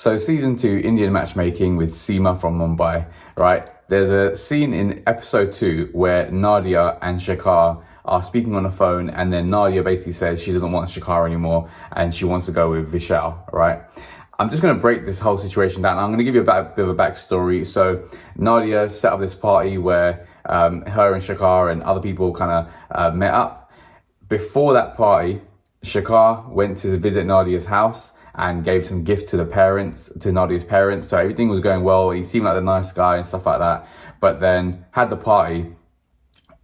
So season 2, Indian Matchmaking with Sima from Mumbai, right? There's a scene in episode 2 where Nadia and Shekar are speaking on the phone, and then Nadia basically says she doesn't want Shekar anymore and she wants to go with Vishal, right? I'm just going to break this whole situation down. I'm going to give you a bit of a backstory. So Nadia set up this party where her and Shekar and other people kind of met up. Before that party, Shekar went to visit Nadia's house and gave some gifts to Nadia's parents. So everything was going well. He seemed like a nice guy and stuff like that. But then had the party,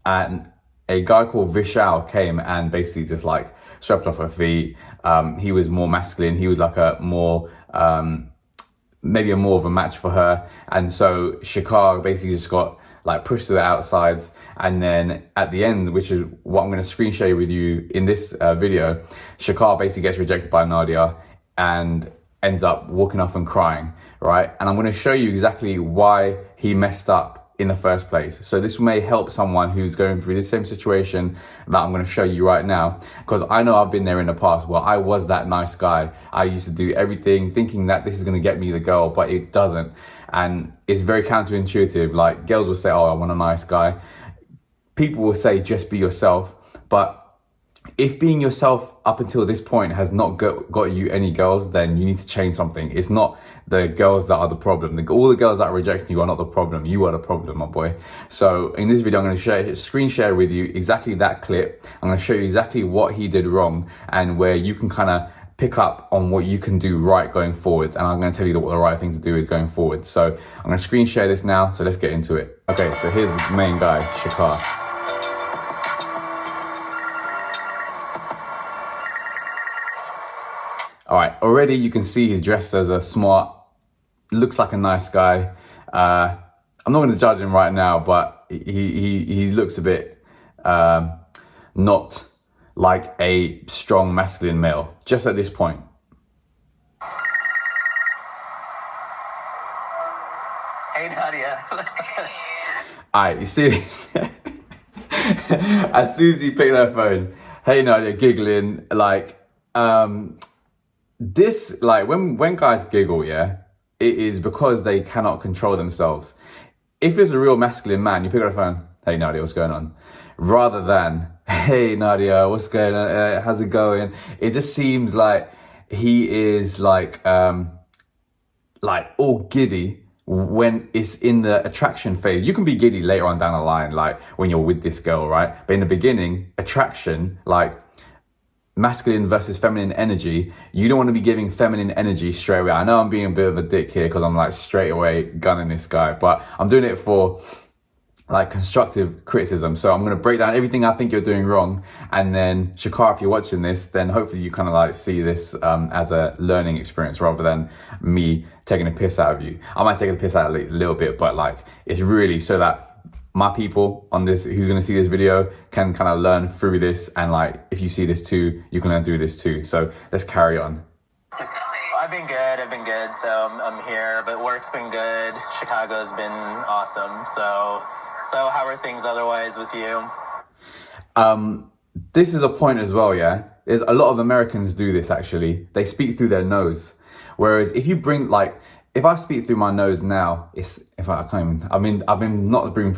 and a guy called Vishal came and basically just like swept off her feet. He was more masculine. He was like a more, maybe more of a match for her. And so Shekar basically just got like pushed to the outsides. And then at the end, which is what I'm going to screen share with you in this video, Shekar basically gets rejected by Nadia and ends up walking off and crying, right? And I'm going to show you exactly why he messed up in the first place. So this may help someone who's going through the same situation that I'm going to show you right now, because I know I've been there in the past where I was that nice guy. I used to do everything thinking that this is going to get me the girl, but it doesn't. And it's very counterintuitive. Like, girls will say, oh, I want a nice guy. People will say, just be yourself. But if being yourself up until this point has not got you any girls, then you need to change something. It's not the girls that are the problem. All the girls that are rejecting you are not the problem. You are the problem, my boy. So in this video, I'm going to screen share with you exactly that clip. I'm going to show you exactly what he did wrong and where you can kind of pick up on what you can do right going forward. And I'm going to tell you what the right thing to do is going forward. So I'm going to screen share this now. So let's get into it. Okay, so here's the main guy, Shekar. All right, already you can see he's dressed as a smart, looks like a nice guy. I'm not going to judge him right now, but he looks a bit not like a strong masculine male, just at this point. Hey, Nadia. All right, you see this? As soon as he picked her phone, hey, Nadia, giggling, like, this, like, when guys giggle, yeah, it is because they cannot control themselves. If it's a real masculine man, you pick up the phone, hey Nadia, what's going on? Rather than, hey Nadia, what's going on? How's it going? It just seems like he is like all giddy when it's in the attraction phase. You can be giddy later on down the line, like when you're with this girl, right? But in the beginning, attraction, like, masculine versus feminine energy, you don't want to be giving feminine energy straight away. I know I'm being a bit of a dick here because I'm like straight away gunning this guy, but I'm doing it for like constructive criticism. So I'm going to break down everything I think you're doing wrong, and then Shekar, if you're watching this, then hopefully you kind of like see this as a learning experience rather than me taking a piss out of you. I might take a piss out a little bit, but like it's really so that my people on this who's going to see this video can kind of learn through this, and like if you see this too, you can learn through this too. So let's carry on. I've been good. So I'm here, but work's been good. Chicago's been awesome. So how are things otherwise with you? This is a point as well, yeah. There's a lot of Americans do this actually. They speak through their nose, whereas if you bring like, if I speak through my nose now, I can't even, I mean, I've been not speaking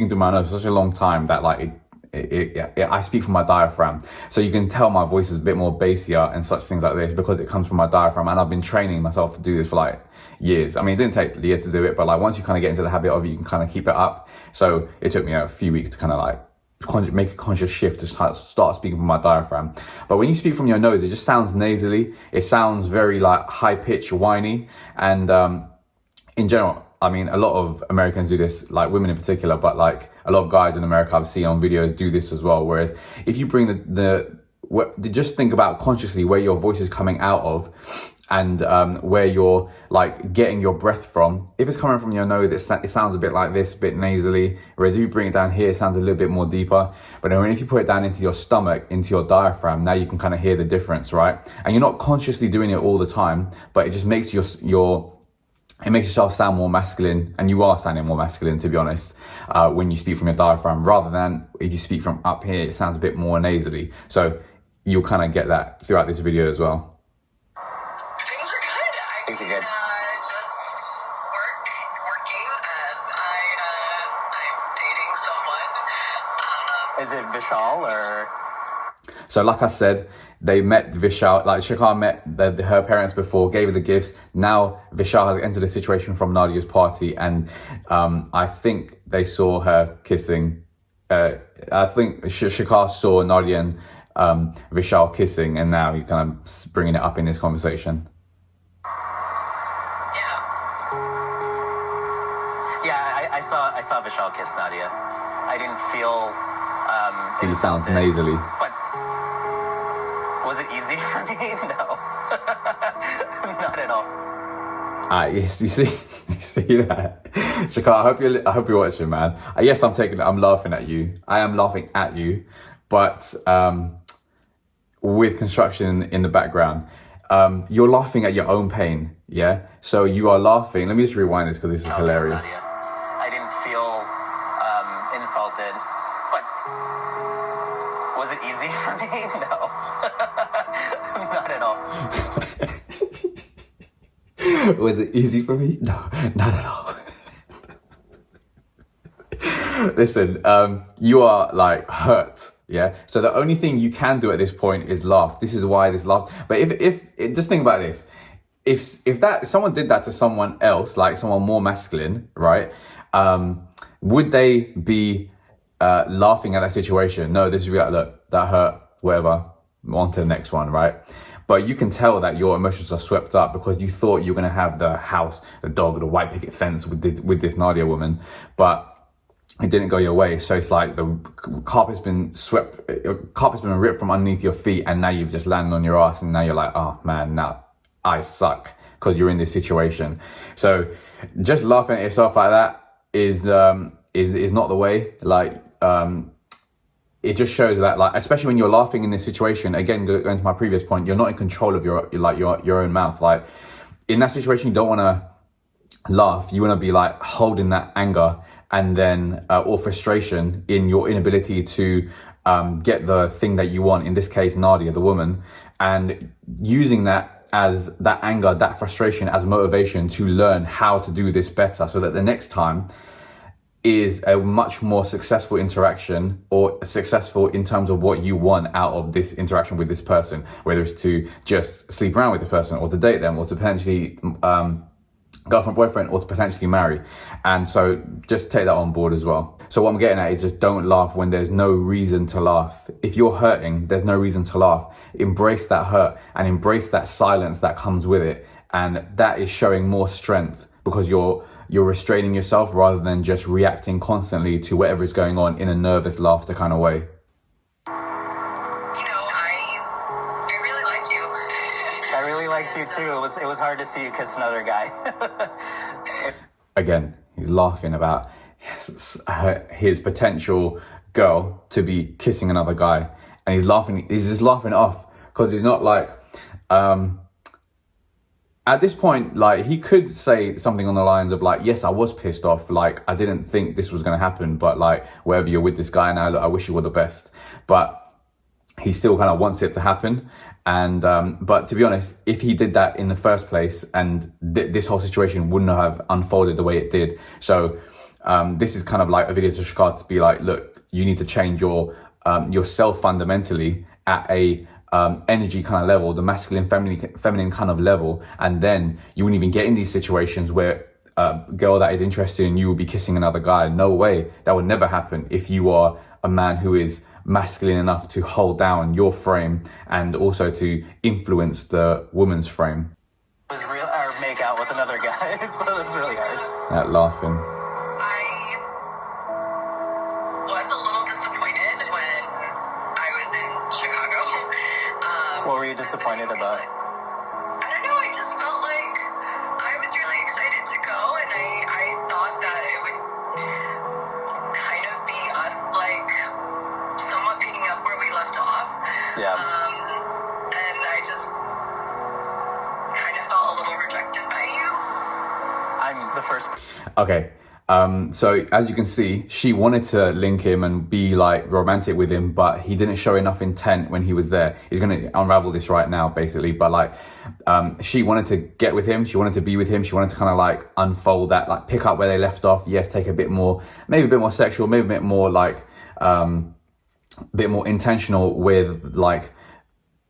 through my nose for such a long time that like I speak from my diaphragm. So you can tell my voice is a bit more bassier and such things like this because it comes from my diaphragm, and I've been training myself to do this for like years. I mean, it didn't take years to do it, but like once you kind of get into the habit of it, you can kind of keep it up. So it took me a few weeks to kind of like make a conscious shift to start speaking from my diaphragm. But when you speak from your nose, it just sounds nasally. It sounds very like high pitched, whiny. And in general, I mean, a lot of Americans do this, like women in particular, but like a lot of guys in America I've seen on videos do this as well. Whereas if you bring just think about consciously where your voice is coming out of, and where you're like getting your breath from. If it's coming from your nose, it sounds a bit like this, a bit nasally. Whereas if you bring it down here, it sounds a little bit more deeper. But then if you put it down into your stomach, into your diaphragm, now you can kind of hear the difference, right? And you're not consciously doing it all the time, but it just makes it makes yourself sound more masculine, and you are sounding more masculine, to be honest, when you speak from your diaphragm, rather than if you speak from up here, it sounds a bit more nasally. So you'll kind of get that throughout this video as well. Things are good. Just working. I'm dating someone. Is it Vishal or? So like I said, they met Vishal, like Shekar met her parents before, gave her the gifts. Now Vishal has entered a situation from Nadia's party, and I think they saw her kissing. I think Shekar saw Nadia and Vishal kissing, and now he's kind of bringing it up in this conversation. Yeah, I saw Vishal kiss Nadia. I didn't feel. He sounds insulted. nasally. But was it easy for me? No, not at all. Yes, you see that. Shekar, I hope you're watching, man. Yes, I'm laughing at you. I am laughing at you, but with construction in the background. You're laughing at your own pain, yeah? So you are laughing. Let me just rewind this because this is hilarious. Nadia. I didn't feel insulted, but was it easy for me? No, not at all. Was it easy for me? No, not at all. Listen, you are like hurt, yeah? So the only thing you can do at this point is laugh. This is why this laugh. But if just think about this. If someone did that to someone else, like someone more masculine, right? Would they be laughing at that situation? No, this would be like, look, that hurt, whatever. On to the next one, right? But you can tell that your emotions are swept up because you thought you were gonna have the house, the dog, the white picket fence with this Nadia woman, but it didn't go your way. So it's like the carpet's been ripped from underneath your feet, and now you've just landed on your ass, and now you're like, oh man, now I suck because you're in this situation. So just laughing at yourself like that is not the way. Like it just shows that, like, especially when you're laughing in this situation, again, going to my previous point, you're not in control of your own mouth. Like in that situation, you don't want to laugh. You want to be like holding that anger and then or frustration in your inability to get the thing that you want, in this case Nadia, the woman, and using that as that anger, that frustration as motivation to learn how to do this better, so that the next time is a much more successful interaction, or successful in terms of what you want out of this interaction with this person, whether it's to just sleep around with the person, or to date them, or to potentially girlfriend, boyfriend, or to potentially marry. And so just take that on board as well. So what I'm getting at is just don't laugh when there's no reason to laugh. If you're hurting, there's no reason to laugh. Embrace that hurt and embrace that silence that comes with it. And that is showing more strength, because you're restraining yourself rather than just reacting constantly to whatever is going on in a nervous laughter kind of way. You know, I really liked you. I really liked you too. It was hard to see you kiss another guy. Again, he's laughing about his potential girl to be kissing another guy, and he's just laughing it off, because he's not like at this point, like, he could say something on the lines of like, yes, I was pissed off, like I didn't think this was going to happen, but like, wherever you're with this guy now, look, I wish you were the best. But he still kind of wants it to happen. And but to be honest, if he did that in the first place, and this whole situation wouldn't have unfolded the way it did. So this is kind of like a video to Shekar to be like, look, you need to change yourself fundamentally at a energy kind of level, the masculine, feminine kind of level, and then you wouldn't even get in these situations where a girl that is interested in you will be kissing another guy. No way, that would never happen if you are a man who is masculine enough to hold down your frame and also to influence the woman's frame. It was real, or make out with another guy, so that's really hard. That laughing. I was a little disappointed when I was in Chicago. What were you disappointed about? I don't know, I just felt like I was really excited to go, and I thought that it would kind of be us, like, somewhat picking up where we left off. Yeah. And I just kind of felt a little rejected by you. I'm the first. Okay. So as you can see, she wanted to link him and be like romantic with him, but he didn't show enough intent when he was there. He's going to unravel this right now, basically. But like, she wanted to get with him. She wanted to be with him. She wanted to kind of like unfold that, like pick up where they left off. Yes, take a bit more, maybe a bit more sexual, maybe a bit more like, a bit more intentional with like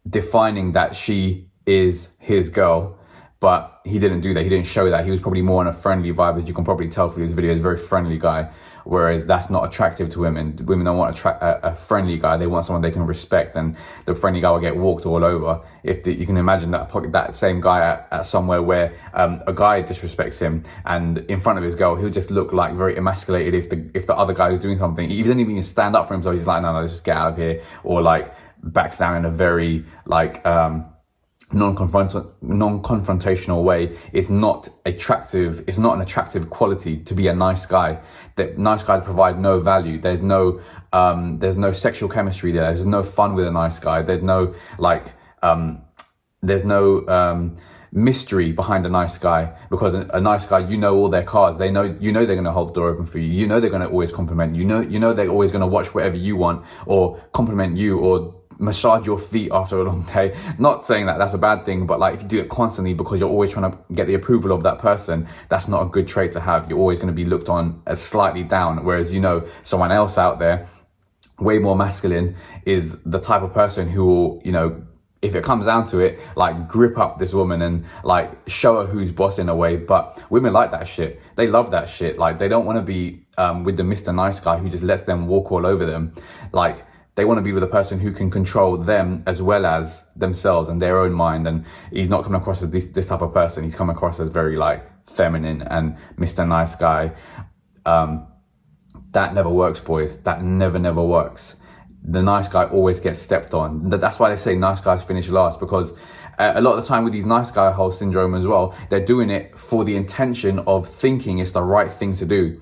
defining that she is his girl. But he didn't do that. He didn't show that. He was probably more on a friendly vibe, as you can probably tell through his video. He's a very friendly guy, whereas that's not attractive to women. Women don't want a friendly guy. They want someone they can respect, and the friendly guy will get walked all over. You can imagine that same guy at somewhere where a guy disrespects him, and in front of his girl, he'll just look like very emasculated if the other guy who's doing something, he doesn't even stand up for himself. He's like, no, let's just get out of here, or like backs down in a very like non-confrontational way. It's not attractive. It's not an attractive quality to be a nice guy. That nice guys provide no value. There's no sexual chemistry there. There's no fun with a nice guy. There's no like mystery behind a nice guy, because a nice guy, you know all their cards. They're going to hold the door open for you. You know they're going to always compliment you. You know they're always going to watch whatever you want, or compliment you, or massage your feet after a long day. Not saying that that's a bad thing, but like if you do it constantly because you're always trying to get the approval of that person, that's not a good trait to have. You're always going to be looked on as slightly down, whereas someone else out there, way more masculine, is the type of person who will, if it comes down to it, like grip up this woman and like show her who's boss in a way. But women like that shit. They love that shit. Like they don't want to be with the Mr. Nice Guy who just lets them walk all over them. Like they want to be with a person who can control them as well as themselves and their own mind. And he's not coming across as this type of person. He's come across as very like feminine and Mr. Nice Guy. That never works, boys. That never works. The nice guy always gets stepped on. That's why they say nice guys finish last, because a lot of the time with these nice guy hole syndrome as well, they're doing it for the intention of thinking it's the right thing to do.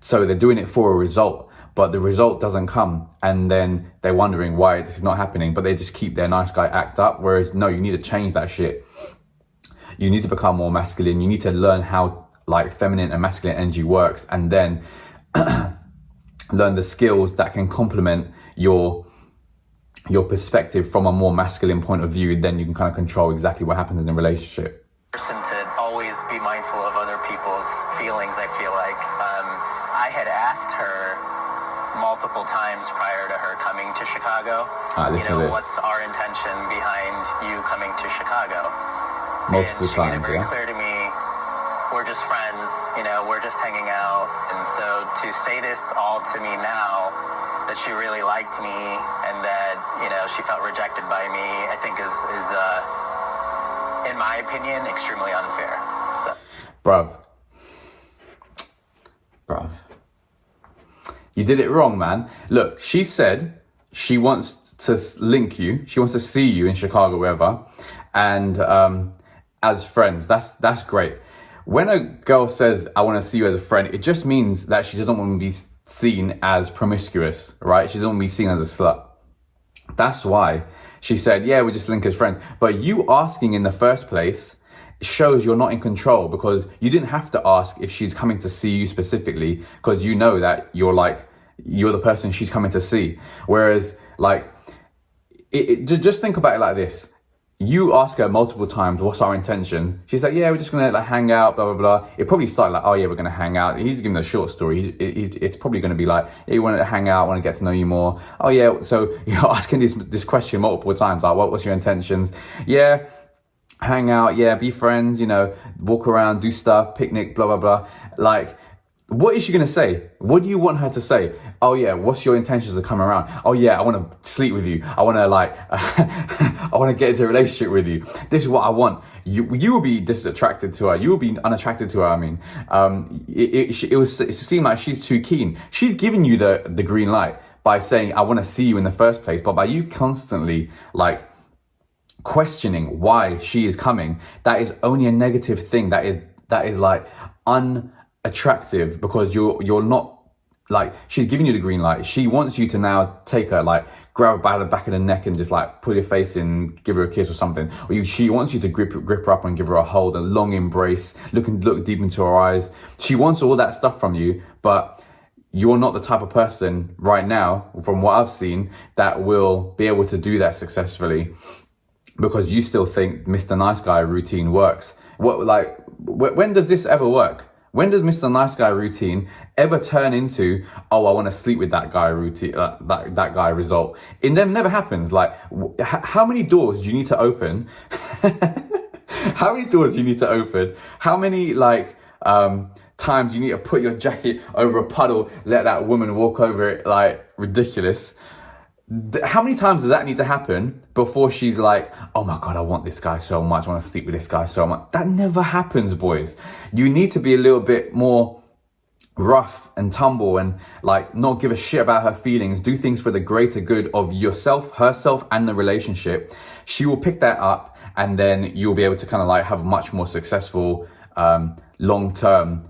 So they're doing it for a result, but the result doesn't come, and then they're wondering why this is not happening, but they just keep their nice guy act up. Whereas no, you need to change that shit. You need to become more masculine. You need to learn how like feminine and masculine energy works, and then learn the skills that can complement your perspective from a more masculine point of view. Then you can kind of control exactly what happens in a relationship. Person to always be mindful of other people's feelings. I feel like I had asked her multiple times prior to her coming to Chicago, what's our intention behind you coming to Chicago? Multiple and she times, made it very yeah. clear to me, we're just friends, we're just hanging out. And so to say this all to me now, that she really liked me and that, she felt rejected by me, I think is in my opinion, extremely unfair. So. Bruv. You did it wrong, man. Look, she said she wants to link you. She wants to see you in Chicago, wherever. And as friends, that's great. When a girl says, I want to see you as a friend, it just means that she doesn't want to be seen as promiscuous, right? She doesn't want to be seen as a slut. That's why she said, yeah, we just link as friends. But you asking in the first place shows you're not in control, because you didn't have to ask if she's coming to see you specifically, because you know that you're the person she's coming to see. Whereas like, just think about it like this. You ask her multiple times, what's our intention? She's like, yeah, we're just going to like hang out, blah, blah, blah. It probably started like, oh yeah, we're going to hang out. He's giving a short story. It's probably going to be like, yeah, you want to hang out, want to get to know you more. Oh yeah, so you're asking this question multiple times, like, what's your intentions? Yeah, hang out, yeah, be friends, walk around, do stuff, picnic, blah, blah, blah. Like, what is she going to say? What do you want her to say? Oh yeah, what's your intentions to come around? Oh yeah, I want to sleep with you. I want to I want to get into a relationship with you. This is what I want. You will be disattracted to her. You will be unattracted to her. I mean, it seemed like she's too keen. She's giving you the green light by saying, I want to see you in the first place. But by you constantly like questioning why she is coming, that is only a negative thing. That is like unattractive, because you're not like, she's giving you the green light. She wants you to now take her, like, grab her by the back of the neck and just like pull your face in, give her a kiss or something. Or she wants you to grip her up and give her a hold, a long embrace, look deep into her eyes. She wants all that stuff from you, but you're not the type of person right now, from what I've seen, that will be able to do that successfully, because you still think Mr. Nice Guy routine works. When does this ever work? When does Mr. Nice Guy routine ever turn into, oh, I want to sleep with that guy routine, that guy result? It never happens. Like, how many doors do you need to open? How many doors do you need to open? How many, like, times you need to put your jacket over a puddle, let that woman walk over it, like, ridiculous? How many times does that need to happen before she's like, oh my God, I want this guy so much, I want to sleep with this guy so much? That never happens, boys. You need to be a little bit more rough and tumble and like not give a shit about her feelings. Do things for the greater good of yourself, herself, and the relationship. She will pick that up, and then you'll be able to kind of like have a much more successful long-term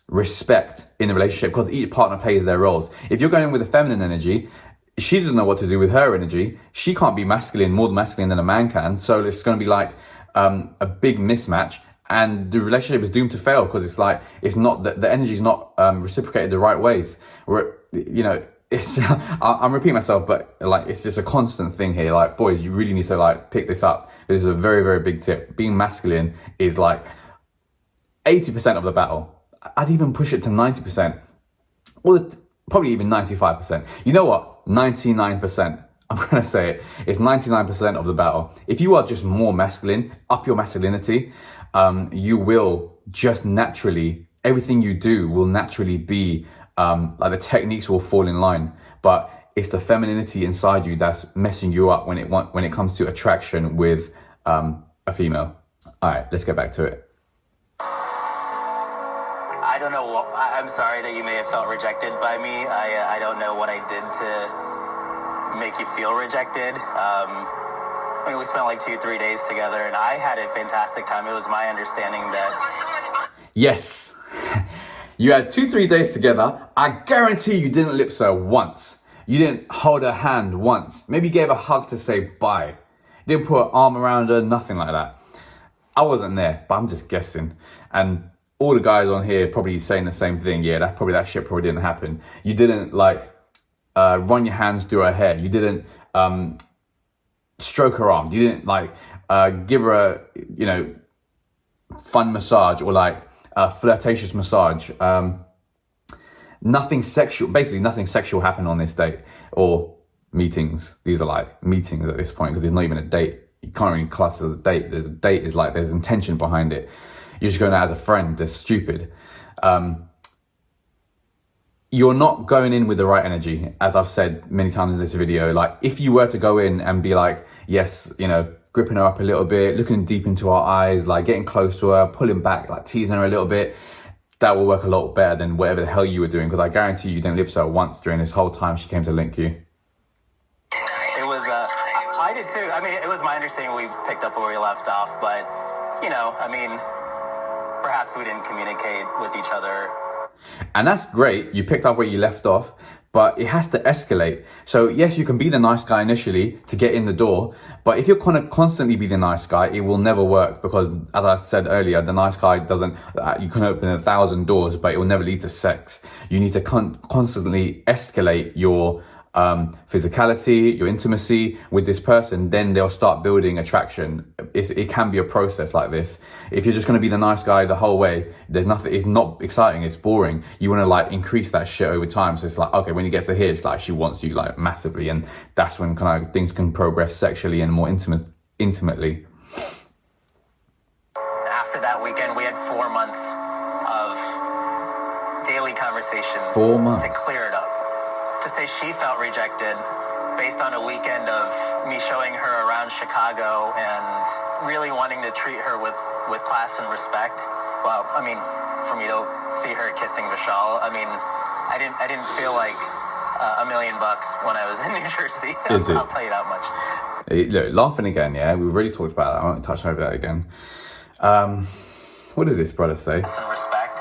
respect in the relationship, because each partner plays their roles. If you're going in with a feminine energy, she doesn't know what to do with her energy. She can't be more masculine than a man can. So it's going to be like a big mismatch, and the relationship is doomed to fail, because it's like, it's not the energy is not reciprocated the right ways. Where, you know, it's I'm repeating myself, but like, it's just a constant thing here. Like, boys, you really need to like pick this up. This is a very, very big tip. Being masculine is like 80% of the battle. I'd even push it to 90%. Well, probably even 95%. You know what? 99%. I'm going to say it. It's 99% of the battle. If you are just more masculine, up your masculinity, you will just naturally, everything you do will naturally be, like the techniques will fall in line. But it's the femininity inside you that's messing you up when it comes to attraction with a female. All right, let's get back to it. I don't know. I'm sorry that you may have felt rejected by me. I don't know what I did to make you feel rejected. I mean, we spent like 2-3 days together, and I had a fantastic time. It was my understanding that... It was so much fun. Yes. You had 2-3 days together. I guarantee you didn't lip her once. You didn't hold her hand once. Maybe you gave a hug to say bye. You didn't put an arm around her, nothing like that. I wasn't there, but I'm just guessing. And all the guys on here probably saying the same thing. Yeah, that shit probably didn't happen. You didn't like run your hands through her hair. You didn't stroke her arm. You didn't like give her a, you know, fun massage or like a flirtatious massage. Nothing sexual. Basically, nothing sexual happened on this date or meetings. These are like meetings at this point, because there's not even a date. You can't really class it as a date. The date is like, there's intention behind it. You're just going out as a friend. That's stupid. You're not going in with the right energy, as I've said many times in this video. Like, if you were to go in and be like, yes, you know, gripping her up a little bit, looking deep into her eyes, like getting close to her, pulling back, like teasing her a little bit, that will work a lot better than whatever the hell you were doing. Because I guarantee you didn't lip her once during this whole time she came to link you. It was, I did too. I mean, it was my understanding we picked up where we left off, but, you know, I mean, perhaps we didn't communicate with each other. And that's great. You picked up where you left off, but it has to escalate. So yes, you can be the nice guy initially to get in the door, but if you're going to constantly be the nice guy, it will never work, because as I said earlier, the nice guy doesn't, you can open 1,000 doors, but it will never lead to sex. You need to constantly escalate your physicality, your intimacy with this person, then they'll start building attraction. It can be a process like this. If you're just going to be the nice guy the whole way, there's nothing, it's not exciting, it's boring. You want to like increase that shit over time. So it's like, okay, when he gets to here, it's like she wants you like massively, and that's when kind of things can progress sexually and more intimately. After that weekend, we had 4 months of daily conversation 4 months to clear it up. To say she felt rejected based on a weekend of me showing her around Chicago and really wanting to treat her with class and respect. Well, I mean, for me to see her kissing Vishal, I mean, I didn't feel like $1 million when I was in New Jersey. I'll tell you that much. Look, laughing again, yeah? We've already talked about that. I won't touch over that again. What did this brother say? Class and respect.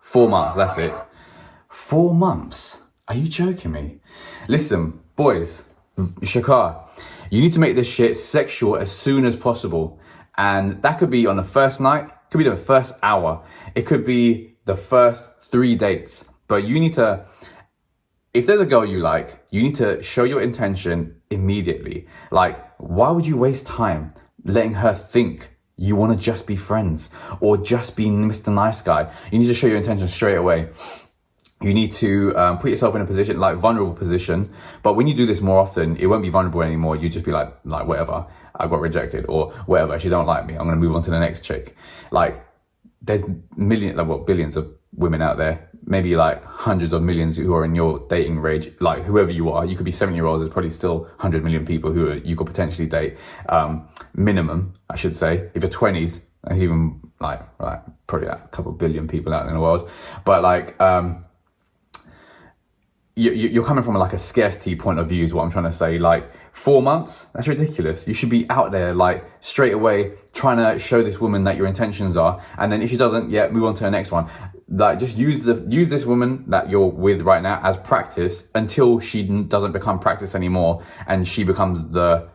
4 months, that's it. 4 months? Are you joking me? Listen, boys, Shekar, you need to make this shit sexual as soon as possible. And that could be on the first night, could be the first hour, it could be the first 3 dates. But you need to, if there's a girl you like, you need to show your intention immediately. Like, why would you waste time letting her think you want to just be friends or just be Mr. Nice Guy? You need to show your intention straight away. You need to put yourself in a position, like vulnerable position. But when you do this more often, it won't be vulnerable anymore. You just be like whatever, I got rejected, or whatever, she don't like me, I'm gonna move on to the next chick. Like, there's billions of women out there, maybe like hundreds of millions who are in your dating range. Like, whoever you are, you could be 7-year-olds, there's probably still 100 million people who you could potentially date. Minimum, I should say. If you're 20s, there's even like probably a couple billion people out in the world. But like, you're coming from like a scarcity point of view is what I'm trying to say. Like, 4 months, that's ridiculous. You should be out there like straight away trying to show this woman that your intentions are, and then if she doesn't, yeah, move on to the next one. Like, just use this woman that you're with right now as practice until she doesn't become practice anymore and she becomes the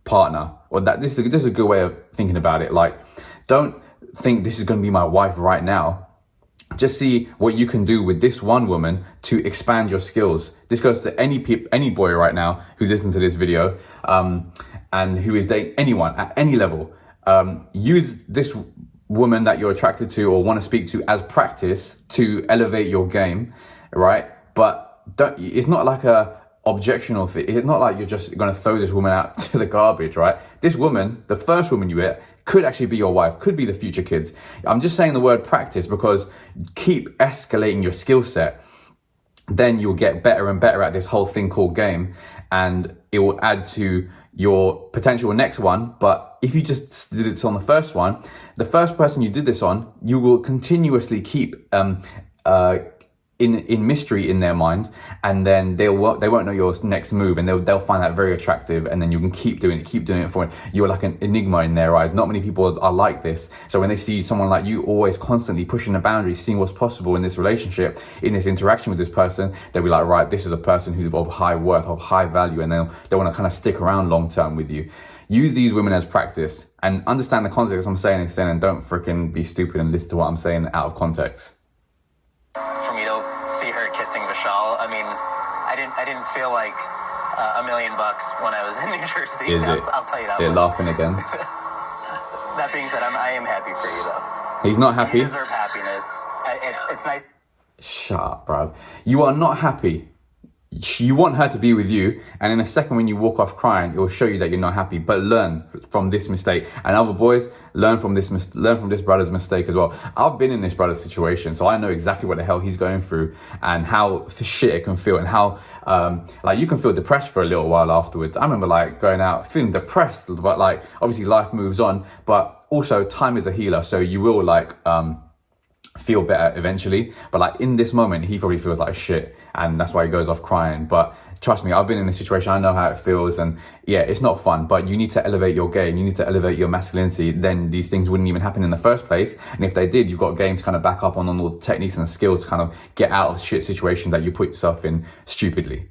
partner. Or that this is a good way of thinking about it. Like, don't think this is going to be my wife right now. Just see what you can do with this one woman to expand your skills. This goes to any boy right now who's listening to this video, and who is dating anyone at any level. Use this woman that you're attracted to or want to speak to as practice to elevate your game, right? But it's not like a objectional thing. It's not like you're just going to throw this woman out to the garbage, right? This woman, the first woman you met, could actually be your wife, could be the future kids. I'm just saying the word practice because keep escalating your skill set. Then you'll get better and better at this whole thing called game, and it will add to your potential next one. But if you just did this on the first one, the first person you did this on, you will continuously keep in mystery in their mind, and then they won't know your next move, and they'll find that very attractive, and then you can keep doing it for it. You're like an enigma in their eyes. Not many people are like this. So when they see someone like you always constantly pushing the boundaries, seeing what's possible in this relationship, in this interaction with this person, they'll be like, right, this is a person who's of high worth, of high value, and they'll want to kind of stick around long term with you. Use these women as practice and understand the context I'm saying this in, and don't freaking be stupid and listen to what I'm saying out of context. For me to see her kissing Vishal, I mean, I didn't feel like $1 million when I was in New Jersey. I'll tell you that. They're much. laughing again. That being said, I am happy for you though. He's not happy. You deserve happiness. It's nice. Shut up, bruv. You are not happy. You want her to be with you, and in a second when you walk off crying, it will show you that you're not happy. But learn from this mistake, and other boys, learn from this brother's mistake as well. I've been in this brother's situation, so I know exactly what the hell he's going through and how shit it can feel, and how like you can feel depressed for a little while afterwards. I remember like going out feeling depressed, but like obviously life moves on, but also time is a healer, so you will like feel better eventually. But like in this moment, he probably feels like shit, and that's why he goes off crying. But trust me, I've been in this situation, I know how it feels, and yeah, it's not fun. But you need to elevate your game, you need to elevate your masculinity. Then these things wouldn't even happen in the first place, and if they did, you've got a game to kind of back up on all the techniques and skills to kind of get out of shit situations that you put yourself in stupidly.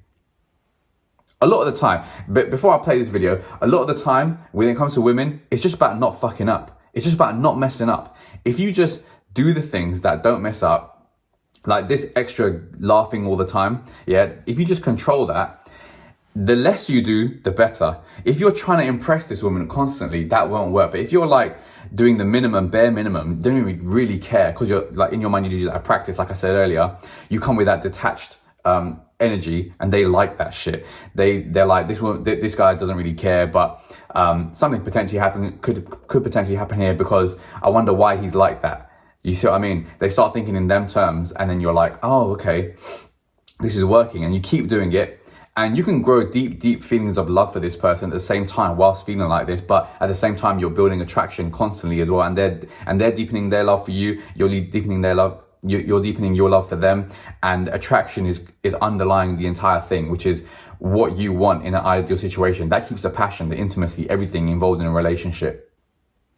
A lot of the time, but before I play this video, a lot of the time when it comes to women, it's just about not fucking up. It's just about not messing up. If you just do the things that don't mess up, like this extra laughing all the time, yeah, if you just control that, the less you do, the better. If you're trying to impress this woman constantly, that won't work. But if you're like doing the minimum, bare minimum, don't even really care, because you're like in your mind, you do that practice, like I said earlier, you come with that detached energy, and they like that shit. They're like, this guy doesn't really care, but something potentially could potentially happen here, because I wonder why he's like that. You see what I mean? They start thinking in them terms, and then you're like, oh, okay, this is working, and you keep doing it, and you can grow deep feelings of love for this person at the same time whilst feeling like this. But at the same time, you're building attraction constantly as well, and they're deepening their love for you. You're deepening their love. You're deepening your love for them, and attraction is underlying the entire thing, which is what you want in an ideal situation. That keeps the passion, the intimacy, everything involved in a relationship.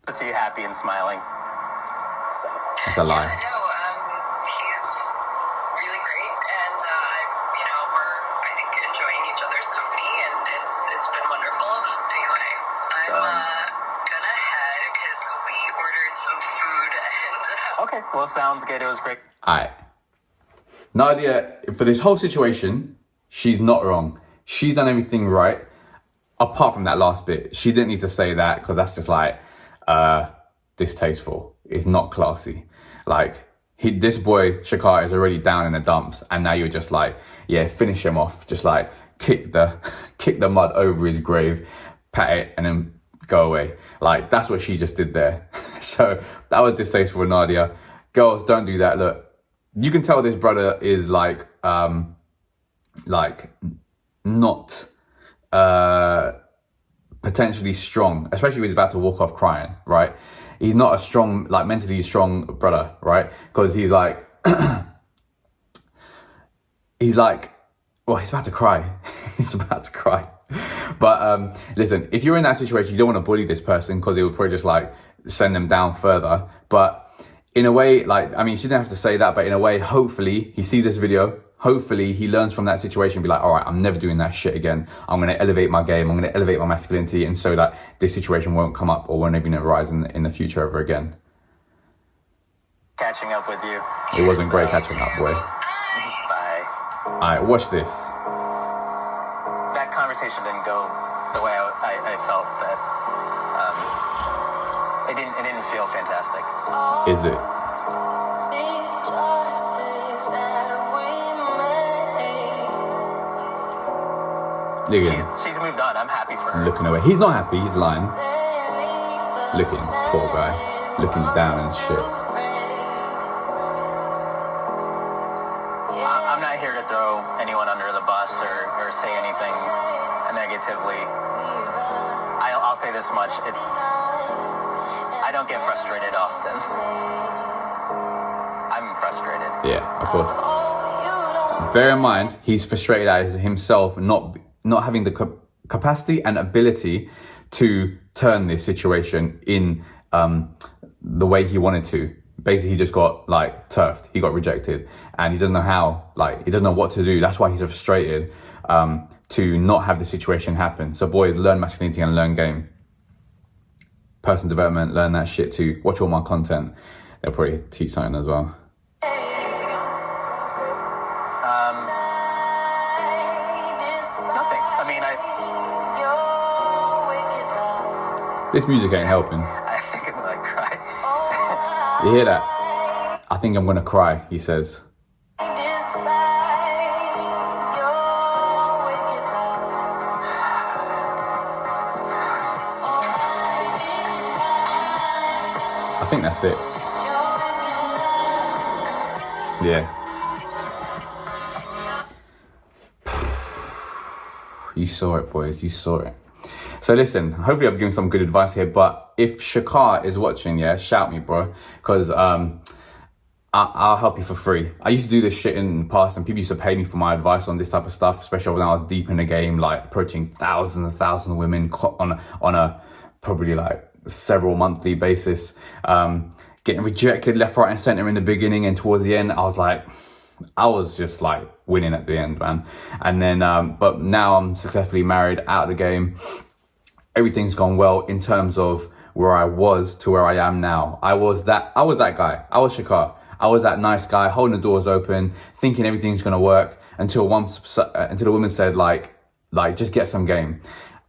To see you happy and smiling. So that's a lie. Yeah, no, he's really great, Okay, well, sounds good. It was great. Alright. Nadia, for this whole situation, she's not wrong. She's done everything right. Apart from that last bit. She didn't need to say that because that's just like distasteful. It's not classy. Like, this boy, Shekar, is already down in the dumps, and now you're just like, yeah, finish him off. Just like kick the mud over his grave, pat it, and then go away. Like, that's what she just did there. So that was distasteful for Nadia. Girls, don't do that. Look, you can tell this brother is like not potentially strong, especially if he's about to walk off crying, right? He's not a strong, like mentally strong brother, right? Because he's like, he's about to cry. He's about to cry. But listen, if you're in that situation, you don't want to bully this person because it would probably just like send them down further. But in a way, like, I mean, she didn't have to say that, but in a way, hopefully he sees this video. Hopefully he learns from that situation, be like, all right, I'm never doing that shit again. I'm going to elevate my game. I'm going to elevate my masculinity. And so that this situation won't come up or won't even arise in the future ever again. Catching up with you. It wasn't great catching up, boy. Bye. All right, watch this. That conversation didn't go the way I felt that. It didn't feel fantastic. Is it? Look at him. She's moved on. I'm happy for her. Looking away. He's not happy. He's lying. Looking, poor guy. Looking down and shit. I'm not here to throw anyone under the bus or say anything negatively. I'll say this much. I don't get frustrated often. I'm frustrated. Yeah, of course. Bear in mind, he's frustrated at himself not having the capacity and ability to turn this situation in the way he wanted to. Basically, he just got like turfed. He got rejected, and he doesn't know how. Like, he doesn't know what to do. That's why he's frustrated to not have the situation happen. So, boys, learn masculinity and learn game. Personal development, learn that shit too. Watch all my content. They'll probably teach something as well. Nothing. I mean, This music ain't helping. I think I'm gonna cry. You hear that? I think I'm gonna cry, he says. I think that's it. Yeah. You saw it, boys. You saw it. So listen, hopefully I've given some good advice here, but if Shekar is watching, yeah, shout me, bro, because I'll help you for free. I used to do this shit in the past, and people used to pay me for my advice on this type of stuff, especially when I was deep in the game, like approaching thousands and thousands of women on a probably like several monthly basis, getting rejected left, right, and center in the beginning, and towards the end, I was just like winning at the end, man. And then, but now I'm successfully married, out of the game. Everything's gone well in terms of where I was to where I am now. I was that guy. I was Shekar. I was that nice guy holding the doors open, thinking everything's gonna work until the woman said like just get some game.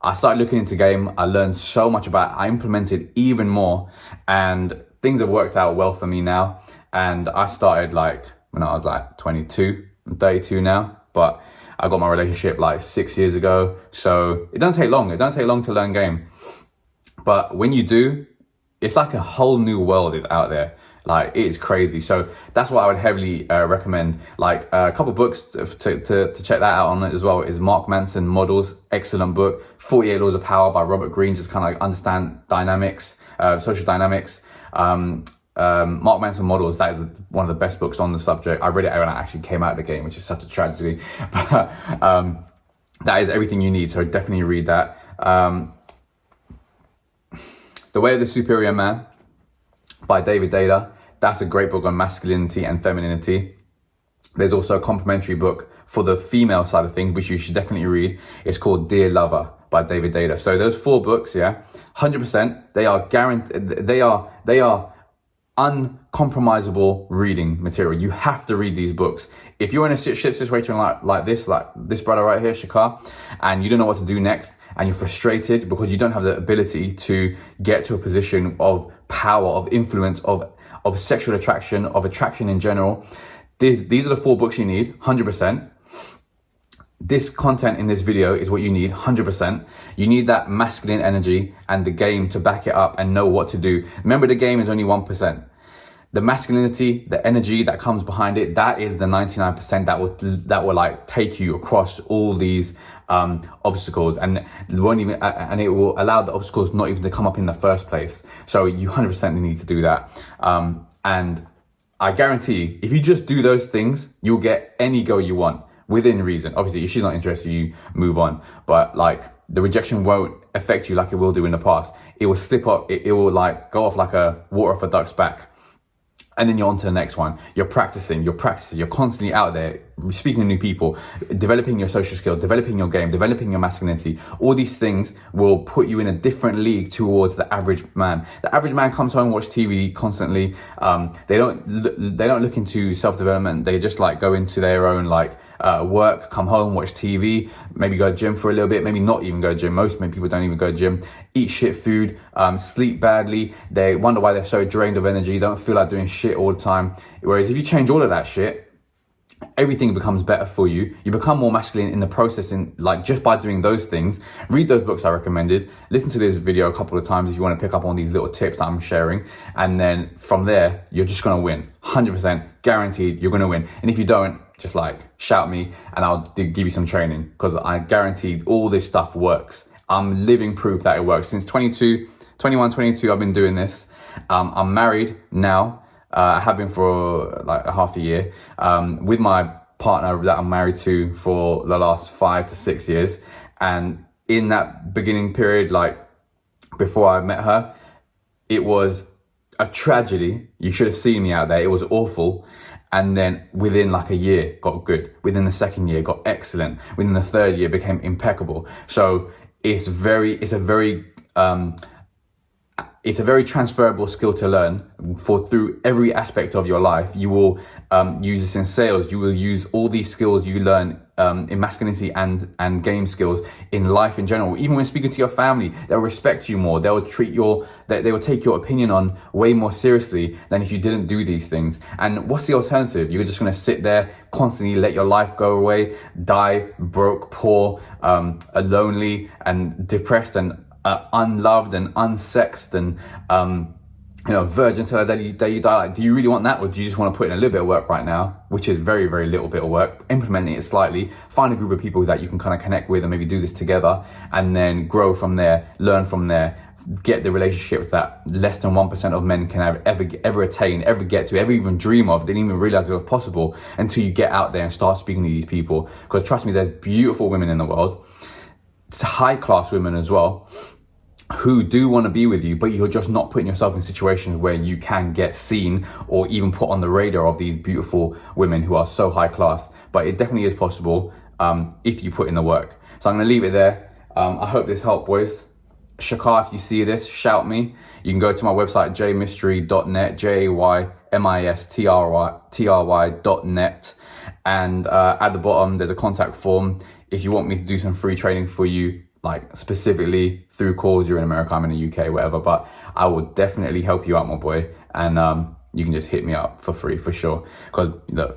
I started looking into game. I learned so much about it. I implemented even more, and things have worked out well for me now. And I started like when I was like 22. I'm 32 now, but I got my relationship like 6 years ago. So it doesn't take long. It doesn't take long to learn game. But when you do, it's like a whole new world is out there. Like, it is crazy. So that's what I would heavily recommend. Like a couple books to check that out on it as well is Mark Manson Models. Excellent book. 48 Laws of Power by Robert Greene. Just kind of like understand dynamics, social dynamics. Mark Manson Models, that is one of the best books on the subject. I read it when I actually came out of the game, which is such a tragedy. But that is everything you need. So definitely read that. The Way of the Superior Man by David Data. That's a great book on masculinity and femininity. There's also a complimentary book for the female side of things, which you should definitely read. It's called Dear Lover by David Data. So those 4 books, yeah, 100%, they are guaranteed. They are uncompromisable reading material. You have to read these books. If you're in a shit situation like this brother right here, Shekar, and you don't know what to do next, and you're frustrated because you don't have the ability to get to a position of power, of influence, of sexual attraction, of attraction in general, these are the 4 books you need, 100%. This content in this video is what you need, 100%. You need that masculine energy and the game to back it up and know what to do. Remember, the game is only 1%. The masculinity, the energy that comes behind it, that is the 99% that will like take you across all these obstacles, and it will allow the obstacles not even to come up in the first place. So you 100% need to do that. And I guarantee, if you just do those things, you'll get any girl you want within reason. Obviously, if she's not interested, you move on. But like, the rejection won't affect you like it will do in the past. It will slip up. It will like go off like a water off a duck's back. And then you're on to the next one. You're practicing, you're constantly out there, speaking to new people, developing your social skills, developing your game, developing your masculinity. All these things will put you in a different league towards the average man. The average man comes home, watch TV constantly. They don't look into self-development. They just like go into their own like work, come home, watch TV, maybe go to gym for a little bit, maybe not even go to gym. Most people don't even go to gym, eat shit food, sleep badly. They wonder why they're so drained of energy, don't feel like doing shit all the time. Whereas if you change all of that shit, everything becomes better for you. You become more masculine in the process, in like just by doing those things. Read those books I recommended. Listen to this video a couple of times if you want to pick up on these little tips I'm sharing. And then from there, you're just going to win. 100% guaranteed you're going to win. And if you don't, just like shout me and I'll give you some training, because I guarantee all this stuff works. I'm living proof that it works. Since 22, I've been doing this. I'm married now. I have been for like a half a year, with my partner that I'm married to for the last 5 to 6 years. And in that beginning period, like before I met her, it was a tragedy. You should have seen me out there. It was awful. And then within like a year, got good. Within the second year, got excellent. Within the third year, became impeccable. So it's a very transferable skill to learn through every aspect of your life. You will use this in sales. You will use all these skills you learn in masculinity and game skills in life in general. Even when speaking to your family, they'll respect you more. They will take your opinion on way more seriously than if you didn't do these things. And what's the alternative? You're just going to sit there constantly, let your life go away, die broke, poor, lonely and depressed and unloved and unsexed and virgin till the day you die. Like, do you really want that, or do you just want to put in a little bit of work right now, which is very, very little bit of work, implementing it slightly, find a group of people that you can kind of connect with and maybe do this together, and then grow from there, learn from there, get the relationships that less than 1% of men can ever attain, ever get to, ever even dream of. They didn't even realize it was possible until you get out there and start speaking to these people. Because trust me, there's beautiful women in the world, it's high class women as well, who do want to be with you, but you're just not putting yourself in situations where you can get seen or even put on the radar of these beautiful women who are so high class. But it definitely is possible if you put in the work. So I'm going to leave it there. I hope this helped, boys. Shekar, if you see this, shout me. You can go to my website, jaymistry.net, jaymistry.net, and at the bottom there's a contact form if you want me to do some free training for you, like specifically through calls. You're in America, I'm in the UK, whatever, but I will definitely help you out, my boy. And you can just hit me up for free, for sure, because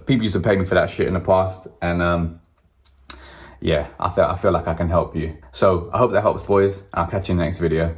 people used to pay me for that shit in the past, and yeah, I feel like I can help you. So I hope that helps, boys. I'll catch you in the next video.